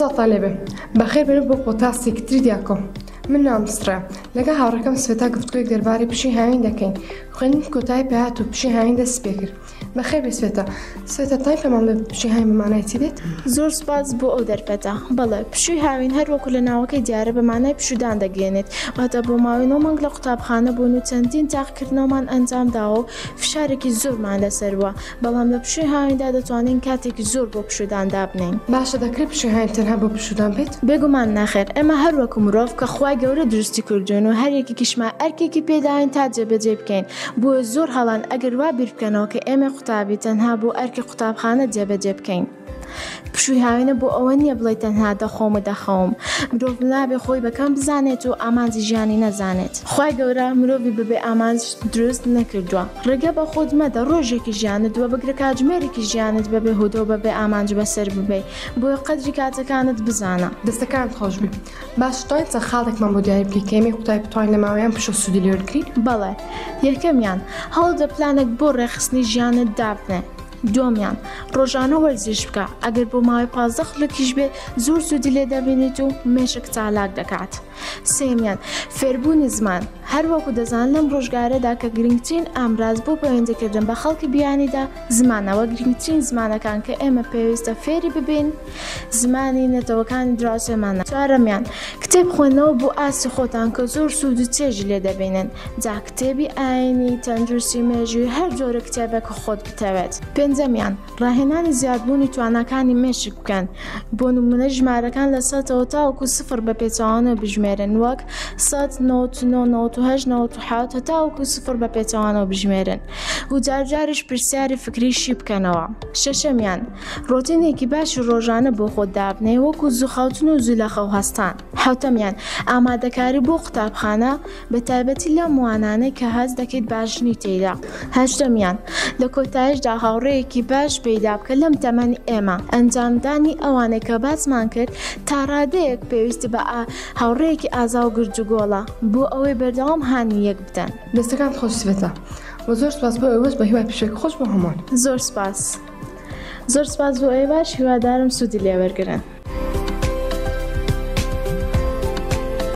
طالبة بخير بنبو بوتاسي كتير دياكم من نامسترا لقى هاركم سفتا قفتقوك درباري بشي هاين داكين وخلين كوتاي بهاتو بشي هاين دا سبيكر بخير بسفتا تايم فمعمل بشي هاين بمعنى تيدت زور سپاس بۆ ئەو دەرفەتە بەڵێ پشووی هاوین هەر وەکو لە ناوەکەی دیارە بەمانای پشودان دەگەێنێت واتە بۆ ماوەی 9 مانگ لە قوتابخانە بوون و چەندین تاقیکردنەوەمان ئەنجام داوە و فشارێکی زۆرمان لەسەر بووە بەڵام لە پشووی هاویندا دەتوانین کاتێکی زۆر بۆ پشوداندا بنین باشە دەکرێت پشووی هاین تەنها بۆ پشودان بێت بێگومان ناخێر ئێمە هەر وەکو مرۆڤ کە خوای گەورە دروستی کردوون و هەر یەکێکیشمان ئەرکێکی پێداین تا جێبەجێ بکەین بۆ زۆر هەڵان ئەگەر وا بیر بکەنەوە کە ئێمە قوتابی تەنها بۆ ئەرکی قوتابخانە جێبەجێ بکەین پشووی هاوینە بۆ ئەوە نییە بڵێ تەنها دەخۆم و دەخەوم مرۆڤ نابێ خۆی بەکەم بزانێت و ئامانجی ژیانی نەزانێت خی گەورە مرۆڤی ببێ ئامانج دروست نەکردووە ڕێگە بە خۆت مەدە ڕۆژێکی ژیانت وە بگرە کاتژمێرێکی ژیانت بەبێ هودۆ بەبێ ئامانج بەسەر ببێ بۆی قەدری کاتەکانت بزانە دەستەکانت خۆش بێ باش توانیت چەند خاڵێکمان بۆ دیاری بکەی کە ئێمەی قوتای بتوانین لە ماوەیان پشۆ سوودی لێوەرگرین بەڵێ یەکەمیان هەوڵدە پلانێک بۆ ڕێخستنی ژیانت دابنێ دومیان ڕۆژانە وەرزش بکە ئەگەر بۆ ماوەی 15 خولەکیش بێ زۆر سوودی لێ دەبینیت و مێشک چالاک دەکات سێمیان فێربوونی زمان هەر وەکو دەزان لەم ڕۆژگارەدا کە گرنگترین ئامراز بۆ پەیوەندیکردن بە خەڵکی بیانیدا زمانەوە گرنگترین زمانەکان کە ئێمە پێویستە فێری ببین زمانی نەتەوەکانی دراوسێمانە چوارەمیان کتێب خوێندنەوە بۆ ئاسی خۆتان کە زۆر سوود و چێژی لێ دەبینن جا کتێبی ئاینی تەندروستی مێژووی هەر جۆرە کتێبێک خۆت بتەوێت پێنجەمیان ڕاهێنانی زیادبوونی تواناکانی مێشک بکەن بۆ نمونە ژمارەکان لە 100ەوە تاوەکو 0 بە پێچەوانە بژمێرن وەک 100 99 98 97 هەتاوەکو 0 بە پێچەوانەوە بژمێرن و جارجاریش پرسیاری فکریشی بکەنەوە شەشەمیان ڕۆتینێکی باشی ڕۆژانە بۆ خۆت دابنێ وەکو زووخەوتن و زوولەخە و هەستان حوتەمیان ئامادەکاری بۆ قوتابخانە بە تایبەتی لەم موانانەی کە هەز دەکەیت باشنی تێدا هەشتەمیان لە کۆتایشدا هاوڕێیەکی باش پەیدا بکە لەم تەمەنی ئێمە ئەنجامدانی ئەوانەی کە باسمان کرد تا ڕادەیەک پێویستی بە هاوڕێیەکی ئازا و گرجوگۆڵە بۆ ئەوەی بەردەوام هانی یەک بدەن دەستەکان خۆش سوێتە و زۆر سپاس بۆ ئەوەش بە هیوای پێشێک خۆش بۆ هەمووان زۆر سپاس بۆ ئەوەی باش هیوادارم سوودی لێوەرگرن